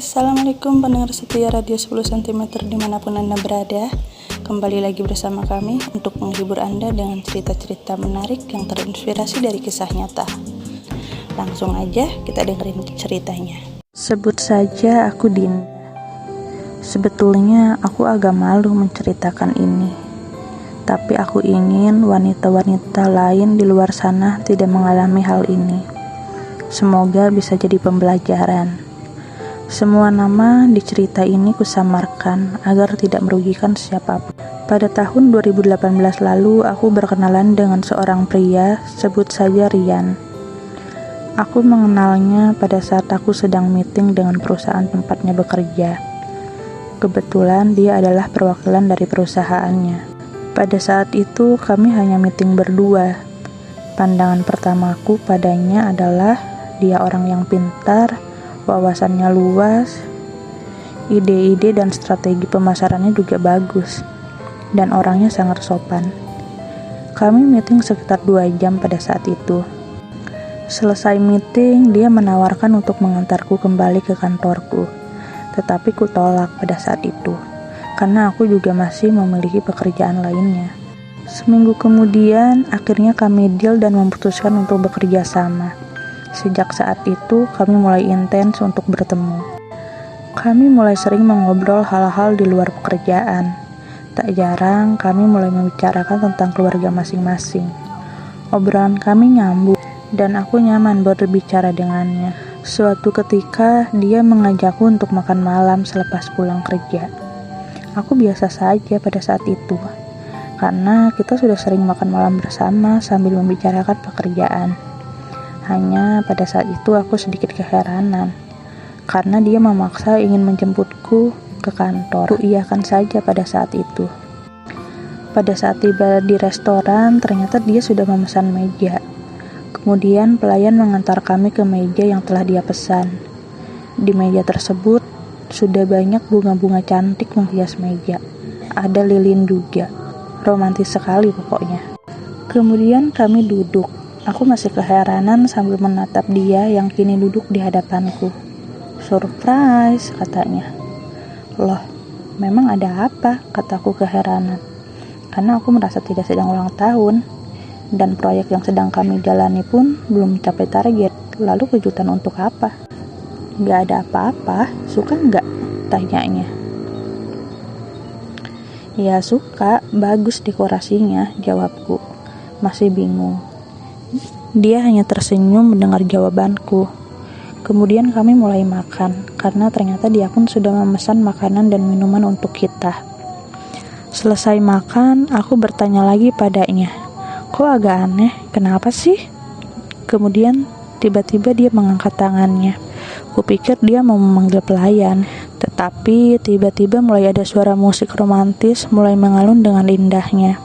Assalamualaikum pendengar setia Radio 10 cm dimanapun Anda berada. Kembali lagi bersama kami untuk menghibur Anda dengan cerita-cerita menarik yang terinspirasi dari kisah nyata. Langsung aja kita dengerin ceritanya. Sebut saja aku Dinda. Sebetulnya aku agak malu menceritakan ini. Tapi aku ingin wanita-wanita lain di luar sana tidak mengalami hal ini. Semoga bisa jadi pembelajaran. Semua nama di cerita ini kusamarkan agar tidak merugikan siapapun. Pada tahun 2018 lalu, aku berkenalan dengan seorang pria, sebut saja Rian. Aku mengenalnya pada saat aku sedang meeting dengan perusahaan tempatnya bekerja. Kebetulan dia adalah perwakilan dari perusahaannya. Pada saat itu, kami hanya meeting berdua. Pandangan pertamaku padanya adalah dia orang yang pintar, wawasannya luas, ide-ide dan strategi pemasarannya juga bagus, dan orangnya sangat sopan. Kami meeting sekitar 2 jam pada saat itu. Selesai meeting, dia menawarkan untuk mengantarku kembali ke kantorku, tetapi ku tolak pada saat itu, karena aku juga masih memiliki pekerjaan lainnya. Seminggu kemudian, akhirnya kami deal dan memutuskan untuk bekerja sama. Sejak saat itu, kami mulai intens untuk bertemu. Kami mulai sering mengobrol hal-hal di luar pekerjaan. Tak jarang, kami mulai membicarakan tentang keluarga masing-masing. Obrolan kami nyambung, dan aku nyaman berbicara dengannya. Suatu ketika, dia mengajakku untuk makan malam selepas pulang kerja. Aku biasa saja pada saat itu, karena kita sudah sering makan malam bersama sambil membicarakan pekerjaan. Hanya pada saat itu aku sedikit keheranan, karena dia memaksa ingin menjemputku ke kantor. Aku iyakan saja pada saat itu. Pada saat tiba di restoran, ternyata dia sudah memesan meja. Kemudian pelayan mengantar kami ke meja yang telah dia pesan. Di meja tersebut, sudah banyak bunga-bunga cantik menghias meja. Ada lilin juga. Romantis sekali pokoknya. Kemudian kami duduk. Aku masih keheranan sambil menatap dia yang kini duduk di hadapanku. Surprise, katanya. Loh, memang ada apa? Kataku keheranan. Karena aku merasa tidak sedang ulang tahun, dan proyek yang sedang kami jalani pun belum mencapai target. Lalu kejutan untuk apa? Gak ada apa-apa, suka nggak? Tanyanya. Ya suka, bagus dekorasinya, jawabku. Masih bingung. Dia hanya tersenyum mendengar jawabanku. Kemudian kami mulai makan, karena ternyata dia pun sudah memesan makanan dan minuman untuk kita. Selesai makan, aku bertanya lagi padanya, kok agak aneh, kenapa sih? Kemudian tiba-tiba dia mengangkat tangannya. Kupikir dia mau memanggil pelayan, tetapi tiba-tiba mulai ada suara musik romantis mulai mengalun dengan indahnya.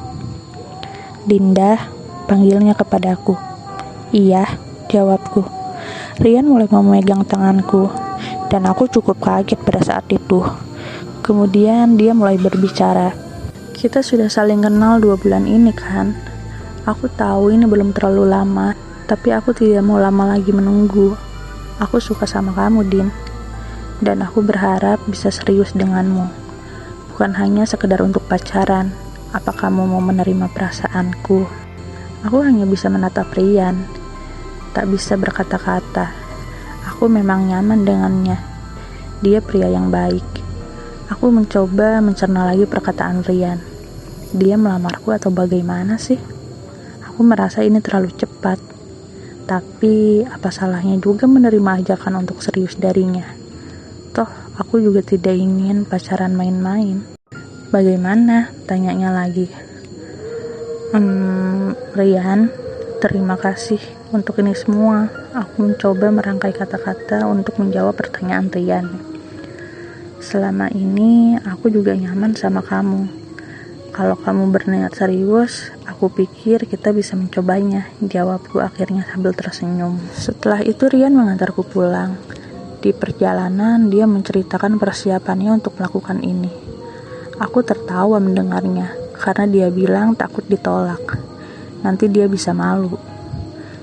Dinda, panggilnya kepadaku. Iya, jawabku. Rian mulai memegang tanganku, dan aku cukup kaget pada saat itu. Kemudian dia mulai berbicara. Kita sudah saling kenal 2 bulan ini kan? Aku tahu ini belum terlalu lama, tapi aku tidak mau lama lagi menunggu. Aku suka sama kamu, Din. Dan aku berharap bisa serius denganmu. Bukan hanya sekedar untuk pacaran. Apa kamu mau menerima perasaanku? Aku hanya bisa menatap Rian, tak bisa berkata-kata. Aku memang nyaman dengannya. Dia pria yang baik. Aku mencoba mencerna lagi perkataan Rian. Dia melamarku atau bagaimana sih? Aku merasa ini terlalu cepat. Tapi apa salahnya juga menerima ajakan untuk serius darinya? Toh, aku juga tidak ingin pacaran main-main. Bagaimana? Tanyanya lagi. Rian, terima kasih untuk ini semua. Aku mencoba merangkai kata-kata untuk menjawab pertanyaan Rian. Selama ini aku juga nyaman sama kamu. Kalau kamu berniat serius, aku pikir kita bisa mencobanya, jawabku akhirnya sambil tersenyum. Setelah itu Rian mengantarku pulang. Di perjalanan dia menceritakan persiapannya untuk melakukan ini. Aku tertawa mendengarnya, karena dia bilang takut ditolak. Nanti dia bisa malu.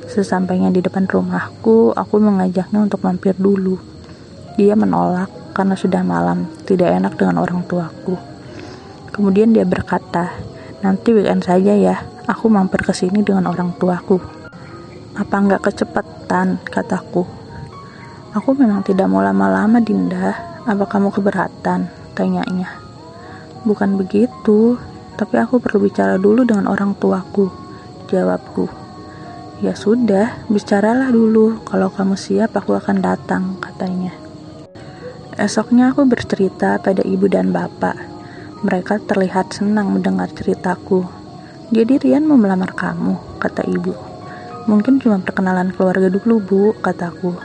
Sesampainya di depan rumahku, aku mengajaknya untuk mampir dulu. Dia menolak karena sudah malam, tidak enak dengan orang tuaku. Kemudian dia berkata, nanti weekend saja ya, aku mampir ke sini dengan orang tuaku. Apa enggak kecepatan, kataku. Aku memang tidak mau lama-lama, Dinda. Apa kamu keberatan? Tanyanya. Bukan begitu, tapi aku perlu bicara dulu dengan orang tuaku, jawabku. Ya sudah, bicaralah dulu. Kalau kamu siap, aku akan datang, katanya. Esoknya aku bercerita pada ibu dan bapak. Mereka terlihat senang mendengar ceritaku. Jadi Rian mau melamar kamu, kata ibu. Mungkin cuma perkenalan keluarga dulu, Bu, kataku.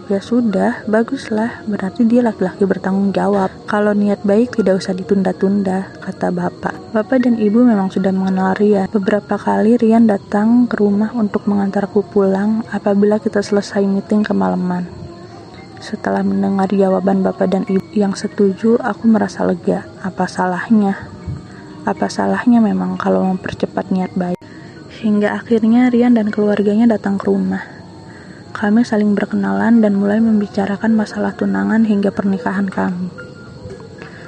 Ya sudah, baguslah, berarti dia laki-laki bertanggung jawab. Kalau niat baik tidak usah ditunda-tunda, kata bapak. Bapak dan ibu memang sudah mengenal Rian. Beberapa kali Rian datang ke rumah untuk mengantarku pulang apabila kita selesai meeting kemalaman. Setelah mendengar jawaban bapak dan ibu yang setuju, aku merasa lega. Apa salahnya? Apa salahnya memang kalau mempercepat niat baik? Hingga akhirnya Rian dan keluarganya datang ke rumah. Kami saling berkenalan dan mulai membicarakan masalah tunangan hingga pernikahan kami.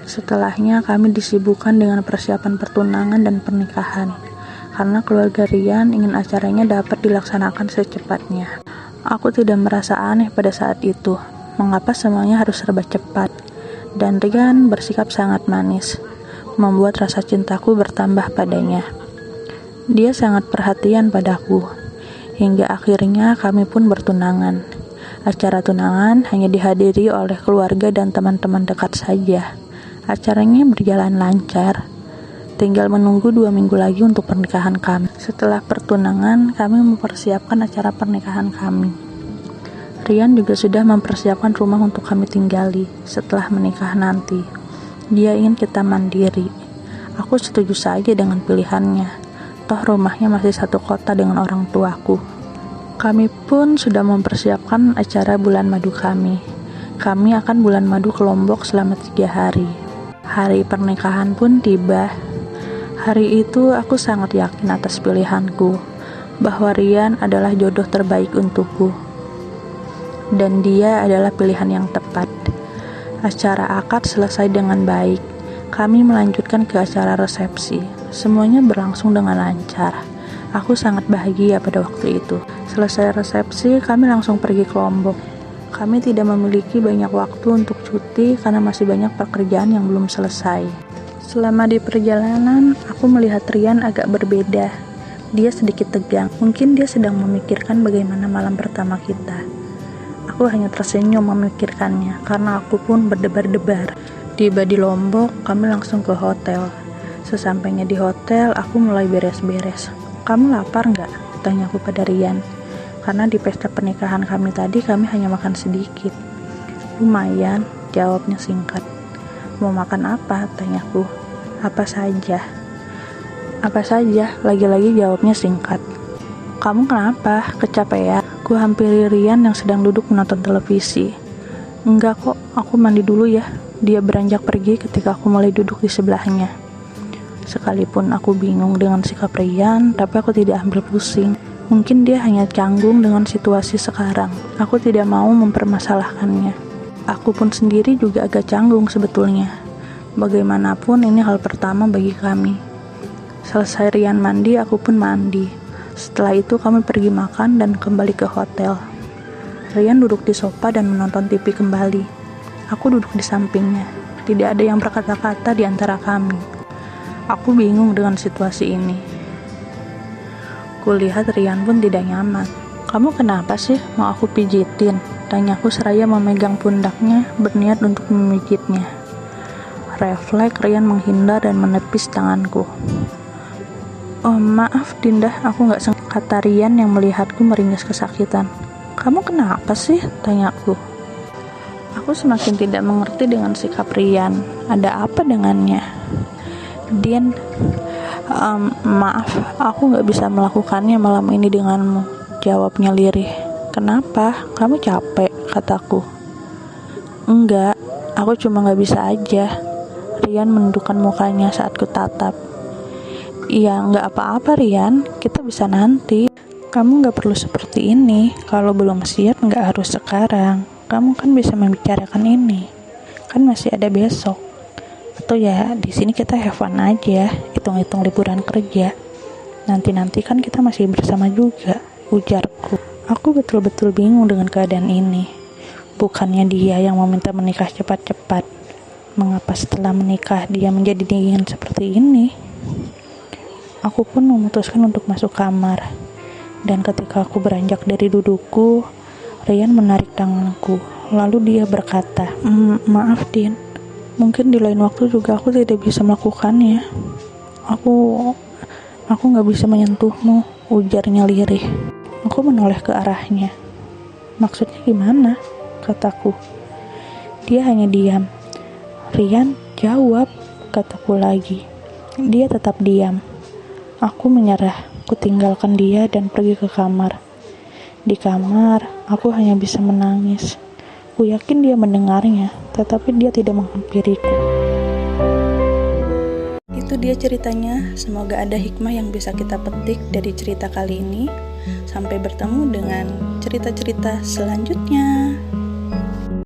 Setelahnya kami disibukkan dengan persiapan pertunangan dan pernikahan, karena keluarga Rian ingin acaranya dapat dilaksanakan secepatnya. Aku tidak merasa aneh pada saat itu, mengapa semuanya harus serba cepat, dan Rian bersikap sangat manis, membuat rasa cintaku bertambah padanya. Dia sangat perhatian padaku, hingga akhirnya kami pun bertunangan. Acara tunangan hanya dihadiri oleh keluarga dan teman-teman dekat saja. Acaranya berjalan lancar. Tinggal menunggu 2 minggu lagi untuk pernikahan kami. Setelah pertunangan, kami mempersiapkan acara pernikahan kami. Rian juga sudah mempersiapkan rumah untuk kami tinggali setelah menikah nanti. Dia ingin kita mandiri. Aku setuju saja dengan pilihannya. Toh rumahnya masih satu kota dengan orang tuaku. Kami pun sudah mempersiapkan acara bulan madu kami. Kami akan bulan madu ke Lombok selama 3 hari. Hari pernikahan pun tiba. Hari itu aku sangat yakin atas pilihanku, bahwa Rian adalah jodoh terbaik untukku. Dan dia adalah pilihan yang tepat. Acara akad selesai dengan baik. Kami melanjutkan ke acara resepsi. Semuanya berlangsung dengan lancar. Aku sangat bahagia pada waktu itu. Selesai resepsi, kami langsung pergi ke Lombok. Kami tidak memiliki banyak waktu untuk cuti karena masih banyak pekerjaan yang belum selesai. Selama di perjalanan, aku melihat Rian agak berbeda. Dia sedikit tegang. Mungkin dia sedang memikirkan bagaimana malam pertama kita. Aku hanya tersenyum memikirkannya karena aku pun berdebar-debar. Tiba di Lombok, kami langsung ke hotel. Sesampainya di hotel, aku mulai beres-beres. Kamu lapar nggak? Tanyaku pada Rian. Karena di pesta pernikahan kami tadi, kami hanya makan sedikit. Lumayan, jawabnya singkat. Mau makan apa? Tanyaku. Apa saja? Apa saja? Lagi-lagi jawabnya singkat. Kamu kenapa? Kecapean? Ku hampiri Rian yang sedang duduk menonton televisi. Enggak kok, aku mandi dulu ya. Dia beranjak pergi ketika aku mulai duduk di sebelahnya. Sekalipun aku bingung dengan sikap Rian, tapi aku tidak ambil pusing. Mungkin dia hanya canggung dengan situasi sekarang. Aku tidak mau mempermasalahkannya. Aku pun sendiri juga agak canggung sebetulnya. Bagaimanapun ini hal pertama bagi kami. Selesai Rian mandi, aku pun mandi. Setelah itu kami pergi makan dan kembali ke hotel. Rian duduk di sofa dan menonton TV kembali. Aku duduk di sampingnya. Tidak ada yang berkata-kata di antara kami. Aku bingung dengan situasi ini. Kulihat Rian pun tidak nyaman. Kamu kenapa sih? Mau aku pijitin? Tanyaku seraya memegang pundaknya, berniat untuk memijitnya. Refleks Rian menghindar dan menepis tanganku. Oh maaf Dinda, aku gak sengaja, kata Rian yang melihatku meringis kesakitan. Kamu kenapa sih? Tanyaku. Aku semakin tidak mengerti dengan sikap Rian. Ada apa dengannya? Din, maaf, aku gak bisa melakukannya malam ini denganmu, jawabnya lirih. Kenapa? Kamu capek? Kataku. Enggak, aku cuma gak bisa aja. Rian menundukkan mukanya saat kutatap. Iya, gak apa-apa Rian, kita bisa nanti. Kamu gak perlu seperti ini. Kalau belum siap gak harus sekarang. Kamu kan bisa membicarakan ini, Kan masih ada besok. Atau ya di sini kita have fun aja, hitung-hitung liburan kerja. Nanti-nanti kan kita masih bersama juga, ujarku. Aku betul-betul bingung dengan keadaan ini. Bukannya dia yang meminta menikah cepat-cepat. Mengapa setelah menikah dia menjadi dingin seperti ini? Aku pun memutuskan untuk masuk kamar. Dan ketika aku beranjak dari dudukku, Rian menarik tanganku. Lalu dia berkata, "Maaf Din, mungkin di lain waktu juga aku tidak bisa melakukannya. Aku gak bisa menyentuhmu," ujarnya lirih. Aku menoleh ke arahnya. "Maksudnya gimana?" kataku. Dia hanya diam. "Rian, jawab," kataku lagi. Dia tetap diam. Aku menyerah. Kutinggalkan dia dan pergi ke kamar. Di kamar, aku hanya bisa menangis. Ku yakin dia mendengarnya, tetapi dia tidak menghampiriku. Itu dia ceritanya. Semoga ada hikmah yang bisa kita petik dari cerita kali ini. Sampai bertemu dengan cerita-cerita selanjutnya.